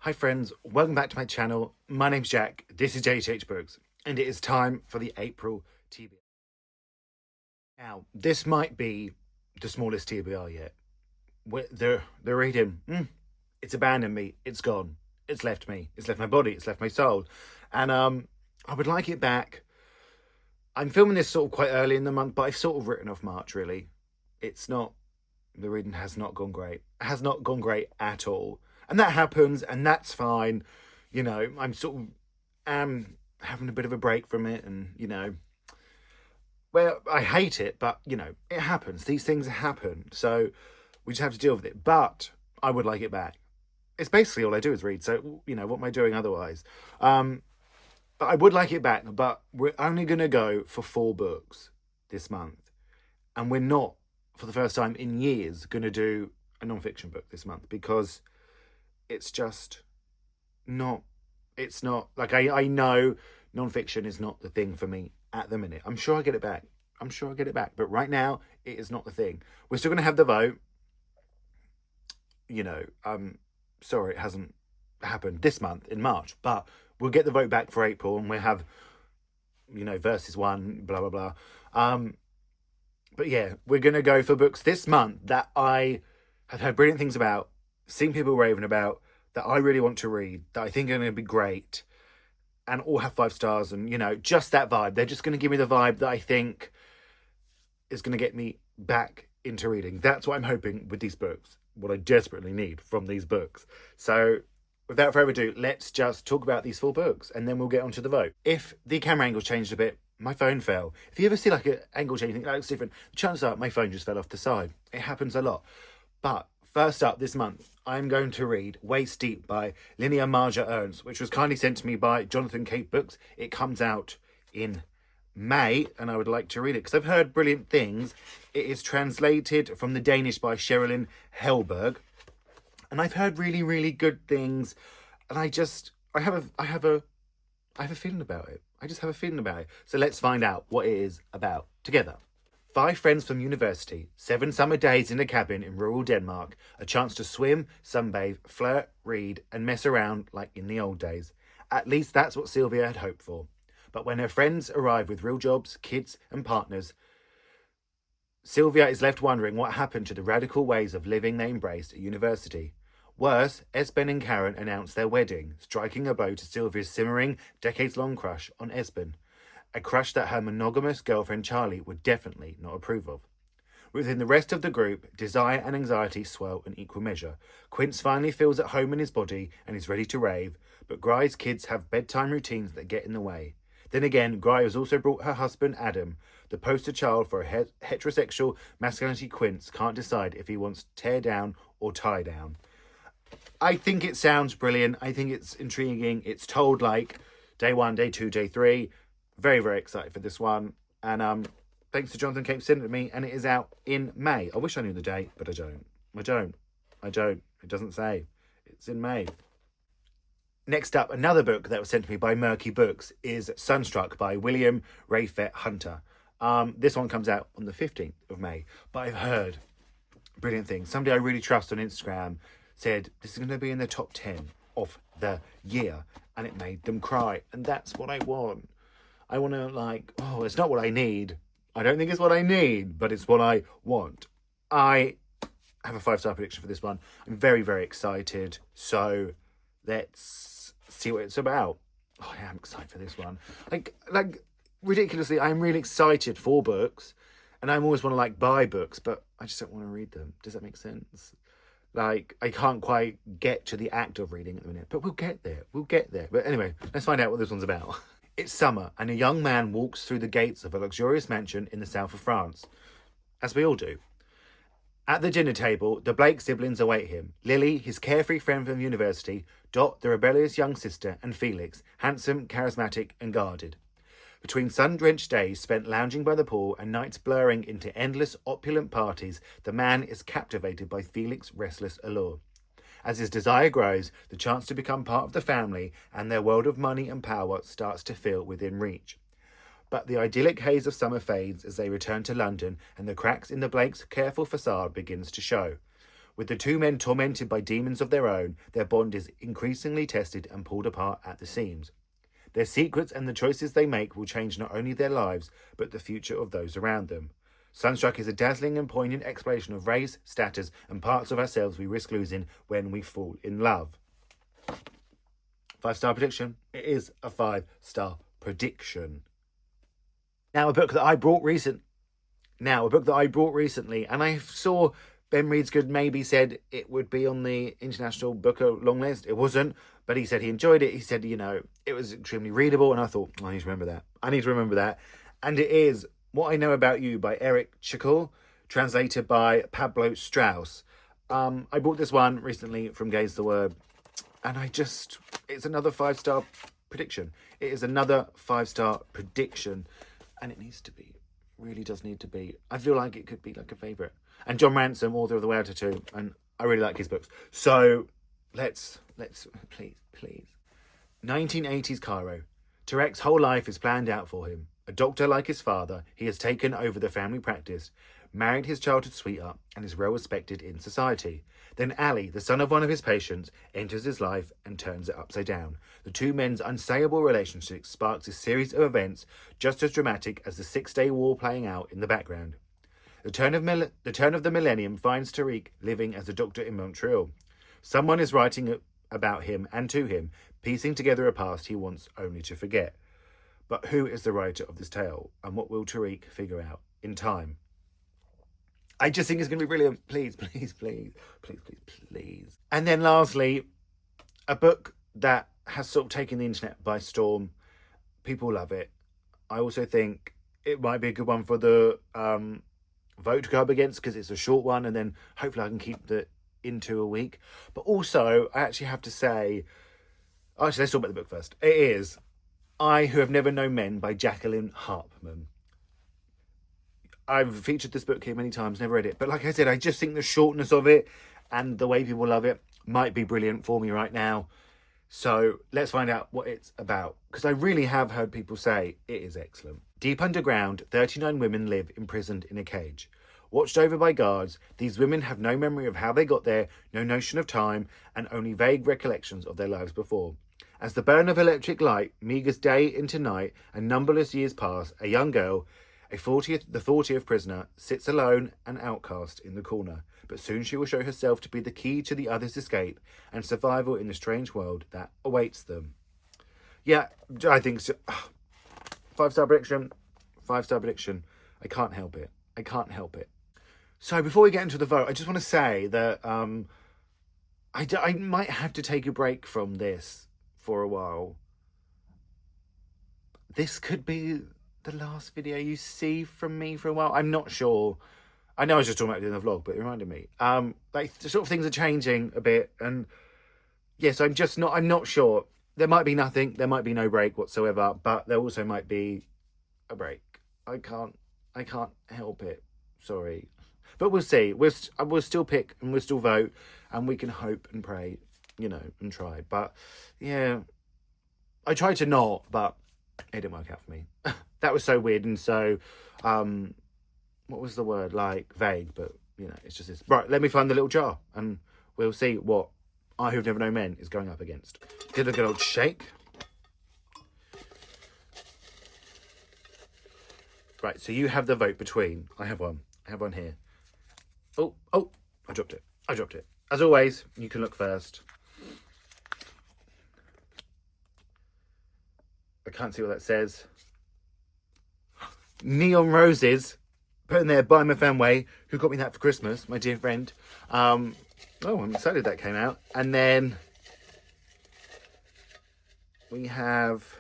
Hi friends, welcome back to my channel. My name's Jack, this is Jthbooks, and it is time for the April TBR. Now, this might be the smallest TBR yet. The reading, it's abandoned me, it's gone, it's left me, it's left my body, it's left my soul. And I would like it back. I'm filming this sort of quite early in the month, but I've sort of written off March, really. The reading has not gone great. It has not gone great at all. And that happens, and that's fine. You know, I'm sort of having a bit of a break from it, and, you know, well, I hate it, but, you know, it happens. These things happen, so we just have to deal with it. But I would like it back. It's basically all I do is read, so, you know, what am I doing otherwise? But I would like it back, but we're only going to go for 4 books this month. And we're not, for the first time in years, going to do a non-fiction book this month, because it's just not, it's not, like, I know non-fiction is not the thing for me at the minute. I'm sure I get it back. But right now, it is not the thing. We're still going to have the vote. You know, sorry it hasn't happened this month in March, but we'll get the vote back for April, and we'll have, you know, versus 1, blah, blah, blah. But yeah, we're going to go for books this month that I have heard brilliant things about, seen people raving about, that I really want to read, that I think are going to be great, and all have 5 stars, and, you know, just that vibe. They're just going to give me the vibe that I think is going to get me back into reading. That's what I'm hoping with these books, what I desperately need from these books. So without further ado, let's just talk about these 4 books, and then we'll get onto the vote. If the camera angle changed a bit, my phone fell. If you ever see like an angle change, that looks different, chances are my phone just fell off the side. It happens a lot. But first up this month, I'm going to read Waist Deep by Linnea Marja Ernst, which was kindly sent to me by Jthbooks. It comes out in May, and I would like to read it because I've heard brilliant things. It is translated from the Danish by Sherilyn Hellberg, and I've heard really, really good things. And I have a feeling about it. I just have a feeling about it. So let's find out what it is about together. 5 friends from university, 7 summer days in a cabin in rural Denmark, a chance to swim, sunbathe, flirt, read, and mess around like in the old days. At least that's what Sylvia had hoped for. But when her friends arrive with real jobs, kids, and partners, Sylvia is left wondering what happened to the radical ways of living they embraced at university. Worse, Esben and Karen announce their wedding, striking a blow to Sylvia's simmering, decades-long crush on Esben. A crush that her monogamous girlfriend Charlie would definitely not approve of. Within the rest of the group, desire and anxiety swell in equal measure. Quince finally feels at home in his body and is ready to rave, but Gry's kids have bedtime routines that get in the way. Then again, Gry has also brought her husband Adam, the poster child for a heterosexual masculinity. Quince can't decide if he wants to tear down or tie down. I think it sounds brilliant. I think it's intriguing. It's told like day 1, day 2, day 3. Very, very excited for this one. And thanks to Jonathan Cape sending it to me, and it is out in May. I wish I knew the date, but I don't. It doesn't say. It's in May. Next up, another book that was sent to me by Murky Books is Sunstruck by William Rayfet Hunter. This one comes out on the 15th of May, but I've heard brilliant things. Somebody I really trust on Instagram said this is going to be in the top 10 of the year, and it made them cry, and that's what I want. I want to, like, oh, it's not what I need. I don't think it's what I need, but it's what I want. I have a 5-star prediction for this one. I'm very, very excited. So let's see what it's about. Oh, I am excited for this one. Like ridiculously, I'm really excited for books, and I always want to, like, buy books, but I just don't want to read them. Does that make sense? Like, I can't quite get to the act of reading at the minute, but we'll get there. But anyway, let's find out what this one's about. It's summer, and a young man walks through the gates of a luxurious mansion in the south of France, as we all do. At the dinner table, the Blake siblings await him. Lily, his carefree friend from university, Dot, the rebellious young sister, and Felix, handsome, charismatic, and guarded. Between sun-drenched days spent lounging by the pool and nights blurring into endless, opulent parties, the man is captivated by Felix's restless allure. As his desire grows, the chance to become part of the family and their world of money and power starts to feel within reach. But the idyllic haze of summer fades as they return to London, and the cracks in the Blakes' careful facade begins to show. With the two men tormented by demons of their own, their bond is increasingly tested and pulled apart at the seams. Their secrets and the choices they make will change not only their lives, but the future of those around them. Sunstruck is a dazzling and poignant exploration of race, status, and parts of ourselves we risk losing when we fall in love. 5-star prediction. It is a 5-star prediction. Now, a book that I brought recently, and I saw Ben Reedsgood maybe said it would be on the International Booker long list. It wasn't, but he said he enjoyed it. He said, it was extremely readable, and I thought, I need to remember that. And it is What I Know About You by Eric Chickle, translated by Pablo Strauss. I bought this one recently from Gaze the Word, and it's another 5-star prediction. It is another 5-star prediction, and it needs to be. Really does need to be. I feel like it could be like a favourite. And John Ransom, author of The Way Out of Two, and I really like his books. So let's please. 1980s Cairo. Tarek's whole life is planned out for him. A doctor like his father, he has taken over the family practice, married his childhood sweetheart, and is well respected in society. Then Ali, the son of one of his patients, enters his life and turns it upside down. The two men's unsayable relationship sparks a series of events just as dramatic as the Six-Day War playing out in the background. The turn of the millennium finds Tariq living as a doctor in Montreal. Someone is writing about him and to him, piecing together a past he wants only to forget. But who is the writer of this tale, and what will Tariq figure out in time? I just think it's going to be brilliant. Please. And then lastly, a book that has sort of taken the internet by storm. People love it. I also think it might be a good one for the vote to go up against, because it's a short one, and then hopefully I can keep it into a week. But also, I actually have to say, let's talk about the book first. It is I Who Have Never Known Men by Jacqueline Harpman. I've featured this book here many times, never read it. But like I said, I just think the shortness of it and the way people love it might be brilliant for me right now. So let's find out what it's about, because I really have heard people say it is excellent. Deep underground, 39 women live imprisoned in a cage. Watched over by guards, these women have no memory of how they got there, no notion of time, and only vague recollections of their lives before. As the burn of electric light meagres day into night and numberless years pass, a young girl, the 40th prisoner, sits alone and outcast in the corner. But soon she will show herself to be the key to the others' escape and survival in the strange world that awaits them. Yeah, I think so. 5-star prediction. I can't help it. So before we get into the vote, I just want to say that I might have to take a break from this for a while. This could be the last video you see from me for a while. I'm not sure. I know I was just talking about it in the vlog, but it reminded me. Like, the sort of things are changing a bit, and yes, I'm not sure. There might be nothing, there might be no break whatsoever, but there also might be a break. I can't help it. Sorry. But we'll see. We'll still pick and we'll still vote, and we can hope and pray, and try. But yeah, I tried to not, but it didn't work out for me. That was so weird and so, what was the word? Like, vague, but, it's just this. Right, let me find the little jar, and we'll see what I Who Have Never Known Men is going up against. Give it a good old shake. Right, so you have the vote between. I have one here. Oh, I dropped it. As always, you can look first. I can't see what that says. Neon Roses, put in there by my family, who got me that for Christmas, my dear friend. I'm excited that came out. And then we have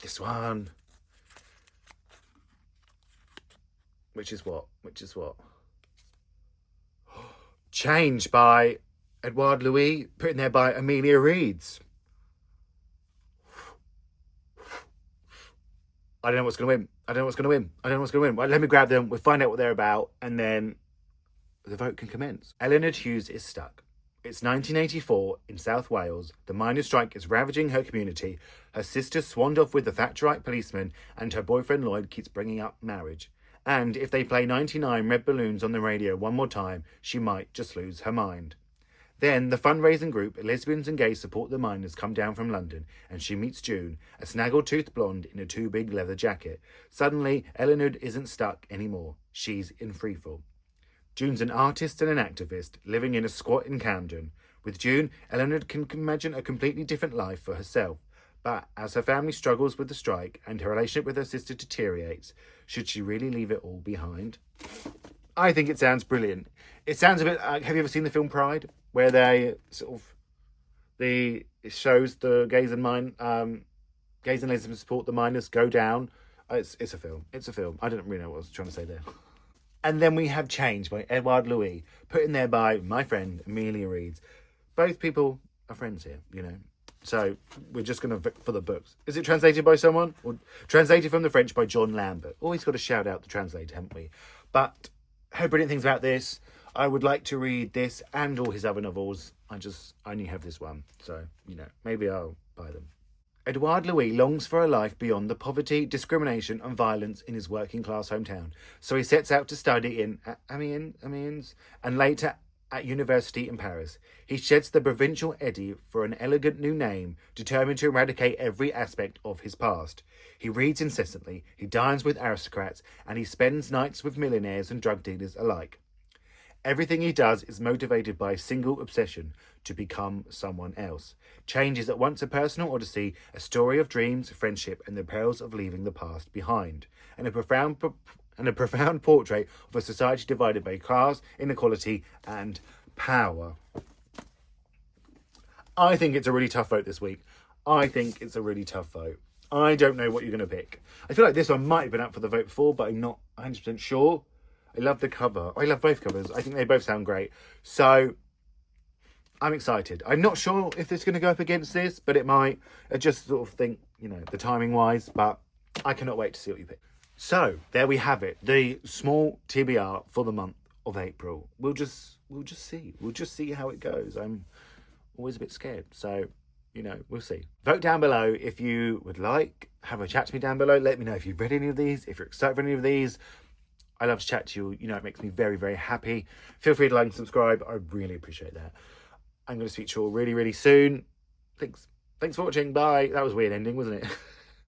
this one. Which is what? Change by Edouard Louis, put in there by Amelia Reeds. I don't know what's going to win. Well, let me grab them. We'll find out what they're about, and then the vote can commence. Eleanor Hughes is stuck. It's 1984 in South Wales. The miners' strike is ravaging her community. Her sister swanned off with the Thatcherite policeman, and her boyfriend Lloyd keeps bringing up marriage. And if they play 99 Red Balloons on the radio one more time, she might just lose her mind. Then the fundraising group, Lesbians and Gays Support the Miners, come down from London, and she meets June, a snaggle-toothed blonde in a too big leather jacket. Suddenly, Eleanor isn't stuck anymore. She's in freefall. June's an artist and an activist, living in a squat in Camden. With June, Eleanor can imagine a completely different life for herself. But as her family struggles with the strike and her relationship with her sister deteriorates, should she really leave it all behind? I think it sounds brilliant. It sounds a bit... have you ever seen the film Pride? Where they sort of... it shows the gays and lesbians support the miners go down. It's a film. It's a film. I didn't really know what I was trying to say there. And then we have Change by Edouard Louis, put in there by my friend Amelia Reeds. Both people are friends here, you know. So we're just going to for the books. Is it translated by someone? Or translated from the French by John Lambert. Always got to shout out the translator, haven't we? But heard brilliant things about this. I would like to read this and all his other novels. I only have this one. So, you know, maybe I'll buy them. Edouard Louis longs for a life beyond the poverty, discrimination and violence in his working class hometown. So he sets out to study in Amiens and later at university in Paris. He sheds the provincial eddy for an elegant new name, determined to eradicate every aspect of his past. He reads incessantly, he dines with aristocrats, and he spends nights with millionaires and drug dealers alike. Everything he does is motivated by a single obsession, to become someone else. Change is at once a personal odyssey, a story of dreams, friendship, and the perils of leaving the past behind, and a profound portrait of a society divided by class, inequality, and power. I think it's a really tough vote this week. I think it's a really tough vote. I don't know what you're going to pick. I feel like this one might have been up for the vote before, but I'm not 100% sure. I love the cover. I love both covers. I think they both sound great. So I'm excited. I'm not sure if it's going to go up against this, but it might. I just sort of think, you know, the timing wise, but I cannot wait to see what you pick. So there we have it. The small TBR for the month of April. We'll just see. We'll just see how it goes. I'm always a bit scared. So, you know, we'll see. Vote down below if you would like. Have a chat to me down below. Let me know if you've read any of these, if you're excited for any of these. I love to chat to you. You know, it makes me very, very happy. Feel free to like and subscribe. I really appreciate that. I'm going to speak to you all really, really soon. Thanks for watching. Bye. That was a weird ending, wasn't it?